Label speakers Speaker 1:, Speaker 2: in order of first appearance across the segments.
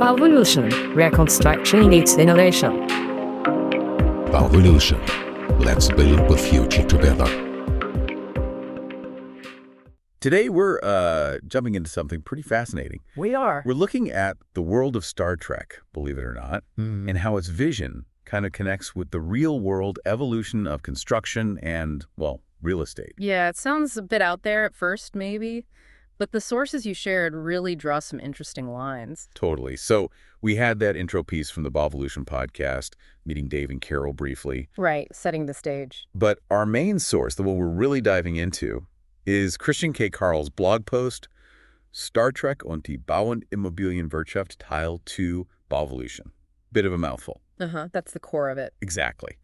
Speaker 1: Evolution, where construction meets innovation.
Speaker 2: Evolution. Let's build the future together.
Speaker 3: Today we're jumping into something pretty fascinating.
Speaker 1: We are.
Speaker 3: We're looking at the world of Star Trek, believe it or not, and how its vision kind of connects with the real-world evolution of construction and, well, real estate.
Speaker 4: Yeah, it sounds a bit out there at first, maybe, but the sources you shared really draw some interesting lines.
Speaker 3: Totally. So we had that intro piece from the Bovolution podcast, meeting Dave and Carol briefly.
Speaker 4: Right, setting the stage.
Speaker 3: But our main source, the one we're really diving into, is Christian K. Carl's blog post, Star Trek und die Bauimmobilienwirtschaft, Teil 2, Bovolution. Bit of a mouthful.
Speaker 4: That's the core of it.
Speaker 3: Exactly.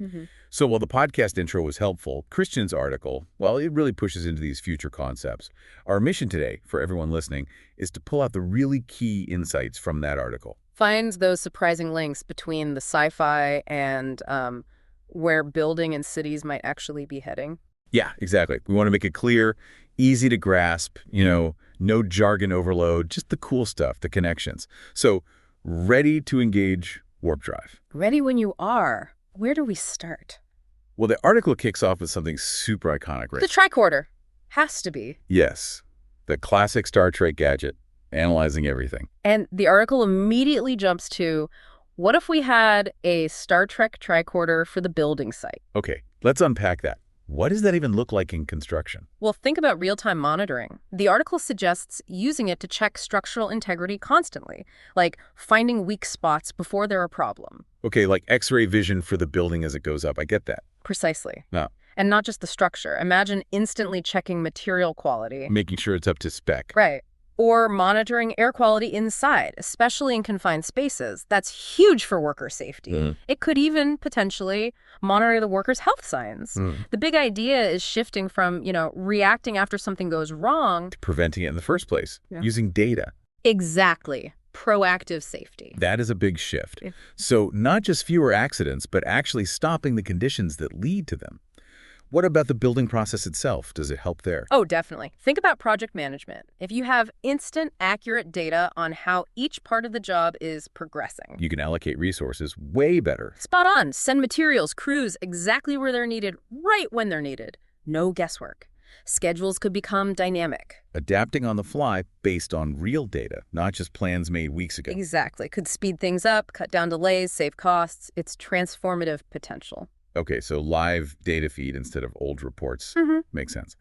Speaker 3: So while the podcast intro was helpful, Christian's article, well, it really pushes into these future concepts. Our mission today, for everyone listening, is to pull out the really key insights from that article.
Speaker 4: Find those surprising links between the sci-fi and where building and cities might actually be heading.
Speaker 3: Yeah, exactly. We want to make it clear, easy to grasp, no jargon overload, just the cool stuff, the connections. So, ready to engage warp drive.
Speaker 4: Ready when you are. Where do we start?
Speaker 3: Well, the article kicks off with something super iconic, right?
Speaker 4: The tricorder. Has to be.
Speaker 3: Yes, the classic Star Trek gadget, analyzing everything.
Speaker 4: And the article immediately jumps to, what if we had a Star Trek tricorder for the building site?
Speaker 3: Okay, let's unpack that. What does that even look like in construction?
Speaker 4: Well, think about real-time monitoring. The article suggests using it to check structural integrity constantly, like finding weak spots before they're a problem.
Speaker 3: Okay, like X-ray vision for the building as it goes up. I get that.
Speaker 4: Precisely.
Speaker 3: No.
Speaker 4: And not just the structure. Imagine instantly checking material quality.
Speaker 3: Making sure it's up to spec.
Speaker 4: Right. Or monitoring air quality inside, especially in confined spaces. That's huge for worker safety. It could even potentially monitor the workers' health signs. The big idea is shifting from, reacting after something goes wrong
Speaker 3: to preventing it in the first place, using data.
Speaker 4: Exactly. Proactive safety.
Speaker 3: That is a big shift. So not just fewer accidents, but actually stopping the conditions that lead to them. What about the building process itself? Does it help there?
Speaker 4: Oh, definitely. Think about project management. If you have instant, accurate data on how each part of the job is progressing.
Speaker 3: You can allocate resources way better.
Speaker 4: Spot on. Send materials, crews exactly where they're needed, right when they're needed. No guesswork. Schedules could become dynamic.
Speaker 3: Adapting on the fly based on real data, not just plans made weeks ago.
Speaker 4: Exactly. Could speed things up, cut down delays, save costs. It's transformative potential.
Speaker 3: Okay, so live data feed instead of old reports. Makes sense.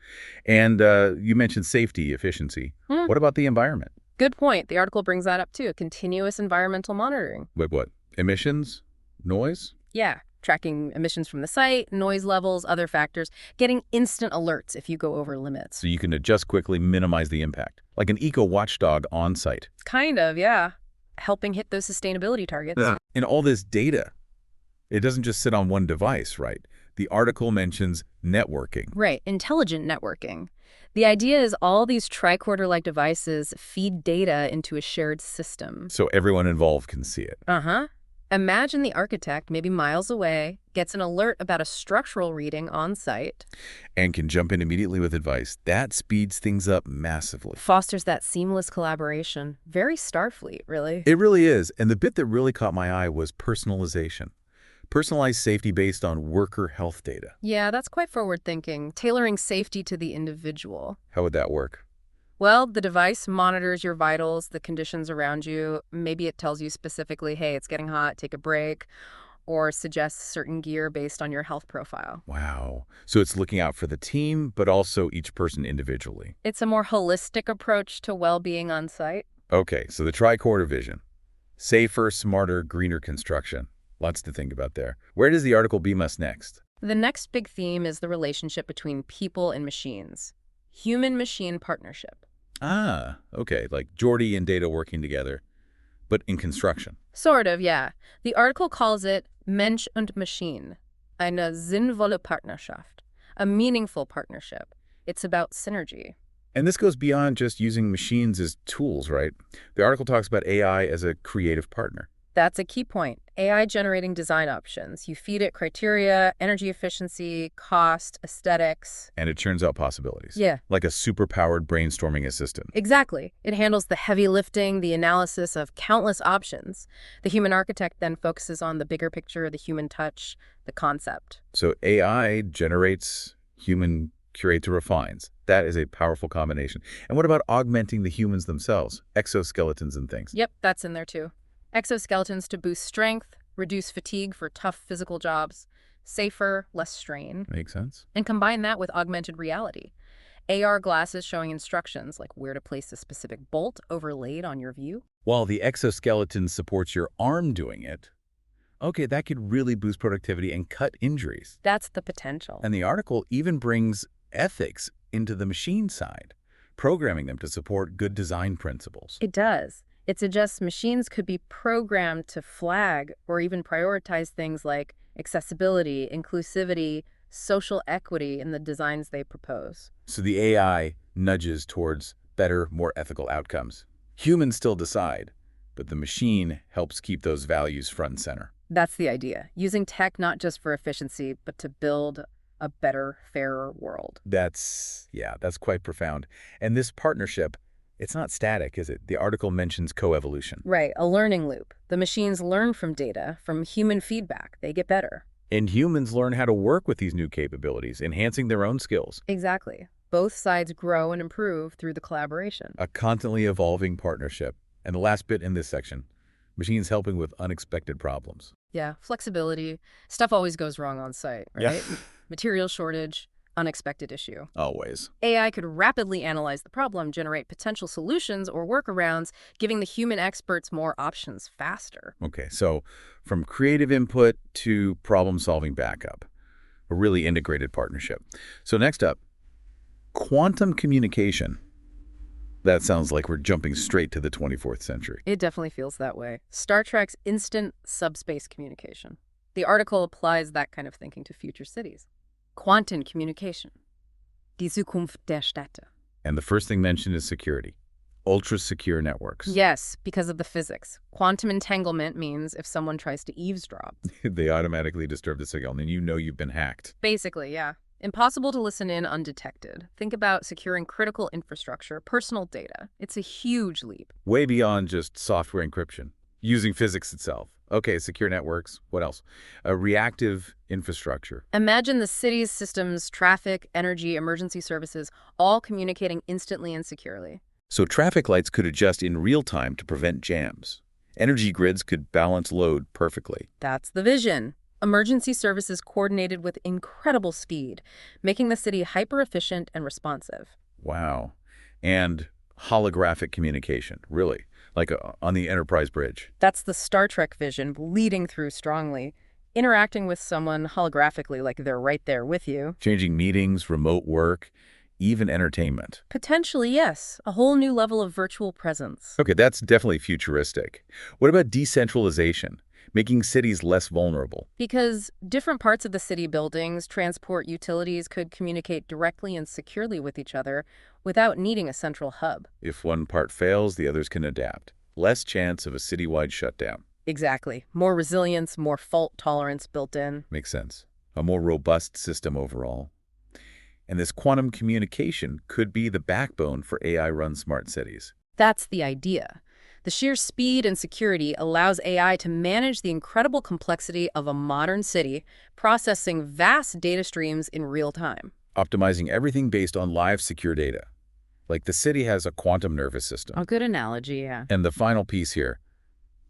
Speaker 3: And you mentioned safety, efficiency. What about the environment?
Speaker 4: Good point. The article brings that up too. Continuous environmental monitoring.
Speaker 3: Wait, what? Emissions? Noise?
Speaker 4: Yeah. Tracking emissions from the site, noise levels, other factors. Getting instant alerts if you go over limits.
Speaker 3: So you can adjust quickly, minimize the impact. Like an eco-watchdog on site.
Speaker 4: Kind of, yeah. Helping hit those sustainability targets.
Speaker 3: And all this data, it doesn't just sit on one device, right? The article mentions networking.
Speaker 4: Right, intelligent networking. The idea is all these tricorder-like devices feed data into a shared system.
Speaker 3: So everyone involved can see it.
Speaker 4: Imagine the architect, maybe miles away, gets an alert about a structural reading on site.
Speaker 3: And can jump in immediately with advice. That speeds things up massively.
Speaker 4: Fosters that seamless collaboration. Very Starfleet, really.
Speaker 3: It really is. And the bit that really caught my eye was personalization. Personalized safety based on worker health data.
Speaker 4: Yeah, that's quite forward-thinking, tailoring safety to the individual.
Speaker 3: How would that work?
Speaker 4: Well, the device monitors your vitals, the conditions around you. Maybe it tells you specifically, hey, it's getting hot, take a break, or suggests certain gear based on your health profile.
Speaker 3: Wow. So it's looking out for the team, but also each person individually.
Speaker 4: It's a more holistic approach to well-being on site.
Speaker 3: Okay, so the tricorder vision. Safer, smarter, greener construction. Lots to think about there. Where does the article beam us next?
Speaker 4: The next big theme is the relationship between people and machines. Human-machine partnership.
Speaker 3: Ah, okay, like Geordi and Data working together, but in construction.
Speaker 4: Sort of, yeah. The article calls it Mensch und Maschine, eine sinnvolle Partnerschaft, a meaningful partnership. It's about synergy.
Speaker 3: And this goes beyond just using machines as tools, right? The article talks about AI as a creative partner.
Speaker 4: That's a key point. AI generating design options. You feed it criteria, energy efficiency, cost, aesthetics.
Speaker 3: And it churns out possibilities.
Speaker 4: Yeah.
Speaker 3: Like a superpowered brainstorming assistant.
Speaker 4: Exactly. It handles the heavy lifting, the analysis of countless options. The human architect then focuses on the bigger picture, the human touch, the concept.
Speaker 3: So AI generates, human curates or refines. That is a powerful combination. And what about augmenting the humans themselves? Exoskeletons and things.
Speaker 4: Yep, that's in there too. Exoskeletons to boost strength, reduce fatigue for tough physical jobs, safer, less strain.
Speaker 3: Makes sense.
Speaker 4: And combine that with augmented reality. AR glasses showing instructions like where to place a specific bolt overlaid on your view.
Speaker 3: While the exoskeleton supports your arm doing it, okay, that could really boost productivity and cut injuries.
Speaker 4: That's the potential.
Speaker 3: And the article even brings ethics into the machine side, programming them to support good design principles.
Speaker 4: It does. It suggests machines could be programmed to flag or even prioritize things like accessibility, inclusivity, social equity in the designs they propose.
Speaker 3: So the AI nudges towards better, more ethical outcomes. Humans still decide, but the machine helps keep those values front and center.
Speaker 4: That's the idea. Using tech not just for efficiency, but to build a better, fairer world.
Speaker 3: That's quite profound. And this partnership, it's not static, is it? The article mentions coevolution.
Speaker 4: Right, a learning loop. The machines learn from data, from human feedback. They get better.
Speaker 3: And humans learn how to work with these new capabilities, enhancing their own skills.
Speaker 4: Exactly. Both sides grow and improve through the collaboration.
Speaker 3: A constantly evolving partnership. And the last bit in this section, machines helping with unexpected problems.
Speaker 4: Yeah, flexibility. Stuff always goes wrong on site, right?
Speaker 3: Yeah.
Speaker 4: Material shortage, unexpected issue.
Speaker 3: Always.
Speaker 4: AI could rapidly analyze the problem, generate potential solutions or workarounds, giving the human experts more options faster.
Speaker 3: Okay, so from creative input to problem-solving backup, a really integrated partnership. So next up, quantum communication. That sounds like we're jumping straight to the 24th century.
Speaker 4: It definitely feels that way. Star Trek's instant subspace communication. The article applies that kind of thinking to future cities. Quantum communication. Die Zukunft der Städte.
Speaker 3: And the first thing mentioned is security. Ultra-secure networks.
Speaker 4: Yes, because of the physics. Quantum entanglement means if someone tries to eavesdrop.
Speaker 3: They automatically disturb the signal, and then you know you've been hacked.
Speaker 4: Basically, yeah. Impossible to listen in undetected. Think about securing critical infrastructure, personal data. It's a huge leap.
Speaker 3: Way beyond just software encryption, using physics itself. Okay, secure networks. What else? A reactive infrastructure.
Speaker 4: Imagine the city's systems, traffic, energy, emergency services, all communicating instantly and securely.
Speaker 3: So traffic lights could adjust in real time to prevent jams. Energy grids could balance load perfectly.
Speaker 4: That's the vision. Emergency services coordinated with incredible speed, making the city hyper-efficient and responsive.
Speaker 3: Wow. And holographic communication, really, like on the Enterprise bridge.
Speaker 4: That's the Star Trek vision bleeding through strongly. Interacting with someone holographically like they're right there with you.
Speaker 3: Changing meetings, remote work, even entertainment.
Speaker 4: Potentially, yes. A whole new level of virtual presence.
Speaker 3: Okay, that's definitely futuristic. What about decentralization? Making cities less vulnerable.
Speaker 4: Because different parts of the city buildings, transport, utilities could communicate directly and securely with each other without needing a central hub.
Speaker 3: If one part fails, the others can adapt. Less chance of a citywide shutdown.
Speaker 4: Exactly. More resilience, more fault tolerance built in.
Speaker 3: Makes sense. A more robust system overall. And this quantum communication could be the backbone for AI-run smart cities.
Speaker 4: That's the idea. The sheer speed and security allows AI to manage the incredible complexity of a modern city, processing vast data streams in real time.
Speaker 3: Optimizing everything based on live secure data. Like the city has a quantum nervous system.
Speaker 4: A good analogy, yeah.
Speaker 3: And the final piece here,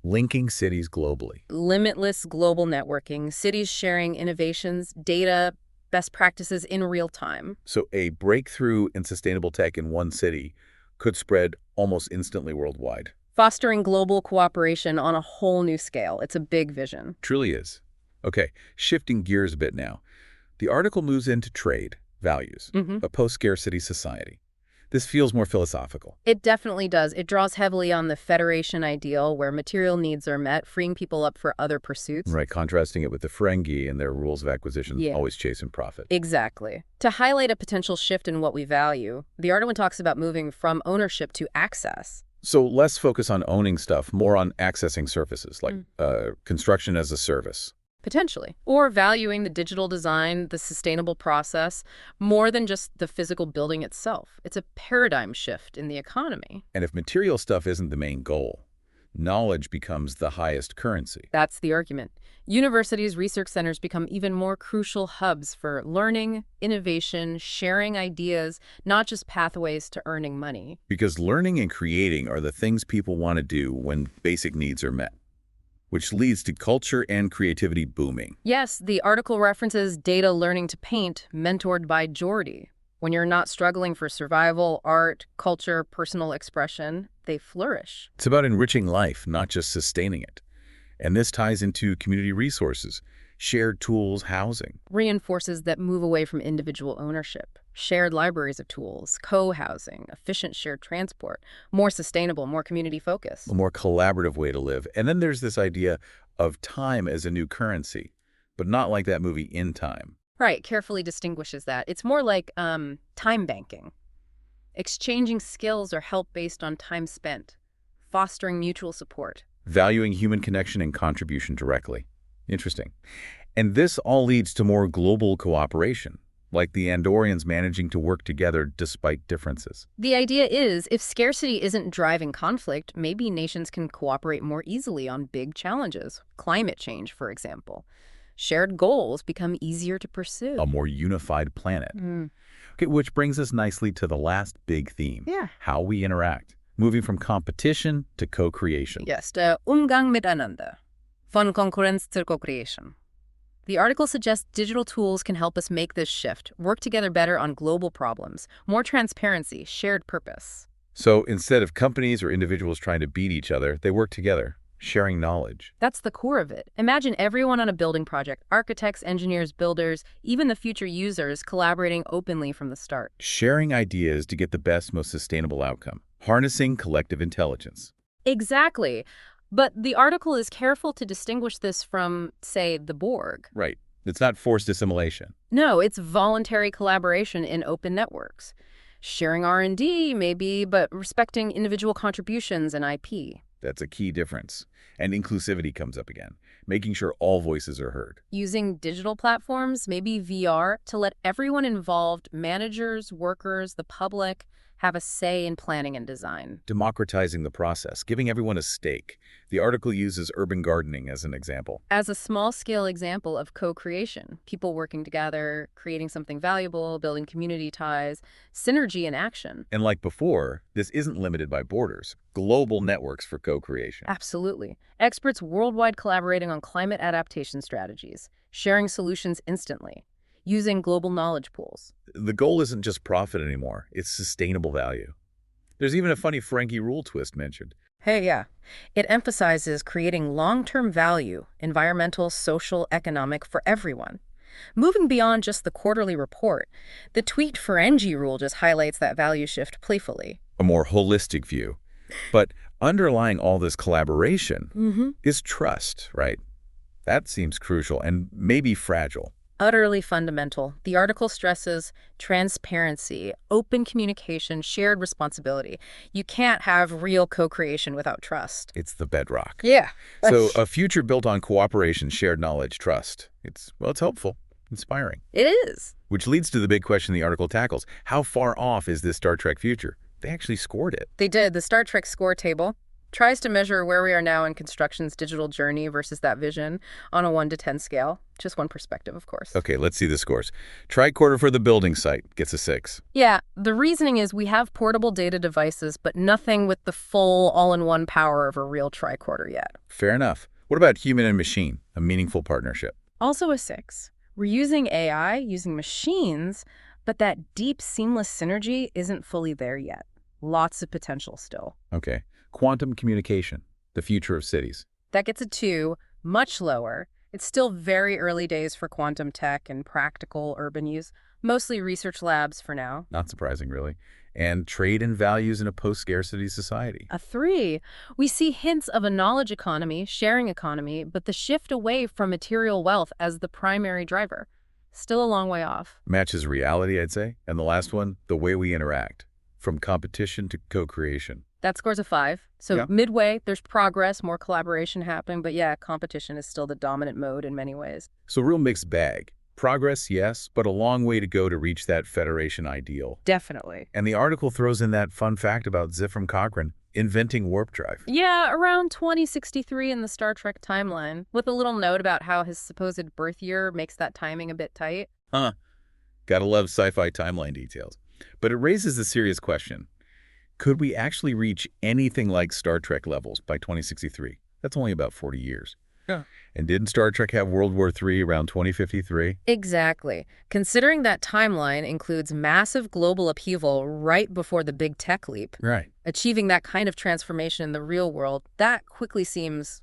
Speaker 3: linking cities globally.
Speaker 4: Limitless global networking, cities sharing innovations, data, best practices in real time.
Speaker 3: So a breakthrough in sustainable tech in one city could spread almost instantly worldwide.
Speaker 4: Fostering global cooperation on a whole new scale. It's a big vision.
Speaker 3: Truly is. Okay, shifting gears a bit now. The article moves into trade, values, a post-scarcity society. This feels more philosophical.
Speaker 4: It definitely does. It draws heavily on the Federation ideal where material needs are met, freeing people up for other pursuits.
Speaker 3: Right, contrasting it with the Ferengi and their rules of acquisition,
Speaker 4: Yeah.
Speaker 3: always chasing profit.
Speaker 4: Exactly. To highlight a potential shift in what we value, the article talks about moving from ownership to access.
Speaker 3: So less focus on owning stuff, more on accessing services, like construction as a service.
Speaker 4: Potentially. Or valuing the digital design, the sustainable process, more than just the physical building itself. It's a paradigm shift in the economy.
Speaker 3: And if material stuff isn't the main goal, knowledge becomes the highest currency.
Speaker 4: That's the argument. Universities, research centers become even more crucial hubs for learning, innovation, sharing ideas, not just pathways to earning money.
Speaker 3: Because learning and creating are the things people want to do when basic needs are met, which leads to culture and creativity booming.
Speaker 4: Yes, the article references data learning to paint, mentored by Geordie. When you're not struggling for survival, art, culture, personal expression, they flourish.
Speaker 3: It's about enriching life, not just sustaining it. And this ties into community resources, shared tools, housing.
Speaker 4: Reinforces that move away from individual ownership. Shared libraries of tools, co-housing, efficient shared transport, more sustainable, more community-focused.
Speaker 3: A more collaborative way to live. And then there's this idea of time as a new currency, but not like that movie In Time.
Speaker 4: Right, carefully distinguishes that. It's more like time banking. Exchanging skills or help based on time spent. Fostering mutual support.
Speaker 3: Valuing human connection and contribution directly. Interesting. And this all leads to more global cooperation, like the Andorians managing to work together despite differences.
Speaker 4: The idea is, if scarcity isn't driving conflict, maybe nations can cooperate more easily on big challenges. Climate change, for example. Shared goals become easier to pursue.
Speaker 3: A more unified planet. Okay, which brings us nicely to the last big theme.
Speaker 4: Yeah.
Speaker 3: How we interact. Moving from competition to co-creation.
Speaker 4: Yes, der Umgang miteinander. Von Konkurrenz zur Co-Creation. The article suggests digital tools can help us make this shift, work together better on global problems, more transparency, shared purpose.
Speaker 3: So instead of companies or individuals trying to beat each other, they work together, sharing knowledge.
Speaker 4: That's the core of it. Imagine everyone on a building project, architects, engineers, builders, even the future users collaborating openly from the start.
Speaker 3: Sharing ideas to get the best, most sustainable outcome. Harnessing collective intelligence.
Speaker 4: Exactly. But the article is careful to distinguish this from, say, the Borg.
Speaker 3: Right. It's not forced assimilation.
Speaker 4: No, it's voluntary collaboration in open networks. Sharing R&D, maybe, but respecting individual contributions and IP.
Speaker 3: That's a key difference. And inclusivity comes up again, making sure all voices are heard.
Speaker 4: Using digital platforms, maybe VR, to let everyone involved, managers, workers, the public, have a say in planning and design.
Speaker 3: Democratizing the process, giving everyone a stake. The article uses urban gardening as an example.
Speaker 4: As a small-scale example of co-creation, people working together, creating something valuable, building community ties, synergy in action.
Speaker 3: And like before, this isn't limited by borders. Global networks for co-creation.
Speaker 4: Absolutely. Experts worldwide collaborating on climate adaptation strategies, sharing solutions instantly, using global knowledge pools.
Speaker 3: The goal isn't just profit anymore, it's sustainable value. There's even a funny Frankie rule twist mentioned.
Speaker 4: Hey, yeah. It emphasizes creating long-term value, environmental, social, economic, for everyone. Moving beyond just the quarterly report, the tweet Ferengi rule just highlights that value shift playfully.
Speaker 3: A more holistic view. But underlying all this collaboration is trust, right? That seems crucial and maybe fragile.
Speaker 4: Utterly fundamental. The article stresses transparency, open communication, shared responsibility. You can't have real co-creation without trust.
Speaker 3: It's the bedrock.
Speaker 4: Yeah.
Speaker 3: So a future built on cooperation, shared knowledge, trust. It's hopeful, inspiring.
Speaker 4: It is.
Speaker 3: Which leads to the big question the article tackles. How far off is this Star Trek future? They actually scored it.
Speaker 4: They did. The Star Trek score table tries to measure where we are now in construction's digital journey versus that vision on a 1 to 10 scale. Just one perspective, of course.
Speaker 3: Okay, let's see the scores. Tricorder for the building site gets a 6.
Speaker 4: Yeah, the reasoning is we have portable data devices, but nothing with the full all-in-one power of a real tricorder yet.
Speaker 3: Fair enough. What about human and machine, a meaningful partnership?
Speaker 4: Also a 6. We're using AI, using machines, but that deep, seamless synergy isn't fully there yet. Lots of potential still.
Speaker 3: Okay. Quantum communication, the future of cities.
Speaker 4: That gets a 2, much lower. It's still very early days for quantum tech and practical urban use, mostly research labs for now.
Speaker 3: Not surprising, really. And trade and values in a post-scarcity society.
Speaker 4: A 3. We see hints of a knowledge economy, sharing economy, but the shift away from material wealth as the primary driver. Still a long way off.
Speaker 3: Matches reality, I'd say. And the last one, the way we interact. From competition to co-creation.
Speaker 4: That scores a 5. So
Speaker 3: Yeah.
Speaker 4: midway, there's progress, more collaboration happening, but yeah, competition is still the dominant mode in many ways.
Speaker 3: So real mixed bag. Progress, yes, but a long way to go to reach that Federation ideal.
Speaker 4: Definitely.
Speaker 3: And the article throws in that fun fact about Zefram Cochrane inventing warp drive.
Speaker 4: Yeah, around 2063 in the Star Trek timeline, with a little note about how his supposed birth year makes that timing a bit tight.
Speaker 3: Huh. Gotta love sci-fi timeline details. But it raises the serious question. Could we actually reach anything like Star Trek levels by 2063? That's only about 40 years.
Speaker 5: Yeah.
Speaker 3: And didn't Star Trek have World War III around 2053?
Speaker 4: Exactly. Considering that timeline includes massive global upheaval right before the big tech leap,
Speaker 3: Right.
Speaker 4: achieving that kind of transformation in the real world, that quickly seems,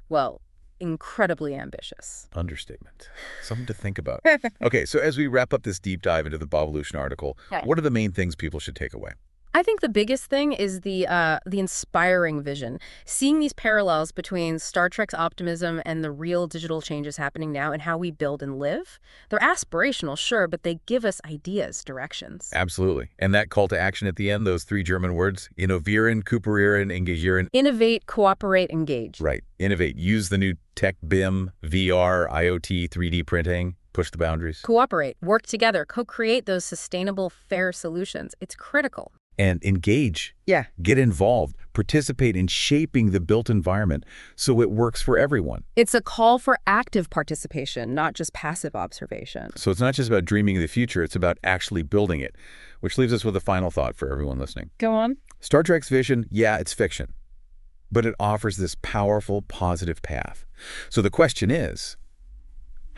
Speaker 4: well, incredibly ambitious.
Speaker 3: Understatement. Something to think about. Okay, so as we wrap up this deep dive into the Bobvolution article,
Speaker 4: Okay.
Speaker 3: what are the main things people should take away?
Speaker 4: I think the biggest thing is the inspiring vision. Seeing these parallels between Star Trek's optimism and the real digital changes happening now and how we build and live. They're aspirational, sure, but they give us ideas, directions.
Speaker 3: Absolutely. And that call to action at the end, those 3 German words, innovieren, cooperieren, engagieren.
Speaker 4: Innovate, cooperate, engage.
Speaker 3: Right. Innovate. Use the new tech BIM, VR, IoT, 3D printing. Push the boundaries.
Speaker 4: Cooperate, work together, co-create those sustainable, fair solutions. It's critical.
Speaker 3: And engage.
Speaker 4: Yeah.
Speaker 3: Get involved. Participate in shaping the built environment so it works for everyone.
Speaker 4: It's a call for active participation, not just passive observation.
Speaker 3: So it's not just about dreaming of the future, it's about actually building it. Which leaves us with a final thought for everyone listening.
Speaker 4: Go on.
Speaker 3: Star Trek's vision, yeah, it's fiction. But it offers this powerful, positive path. So the question is,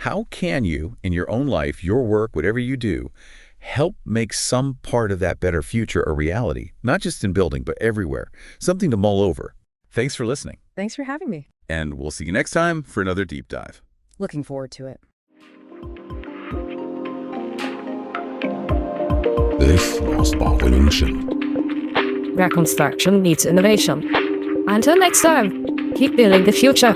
Speaker 3: how can you, in your own life, your work, whatever you do, help make some part of that better future a reality? Not just in building, but everywhere. Something to mull over. Thanks for listening.
Speaker 4: Thanks for having me.
Speaker 3: And we'll see you next time for another deep dive.
Speaker 4: Looking forward to it.
Speaker 2: This was Bobvolution.
Speaker 1: Where construction meets innovation. Until next time, keep building the future.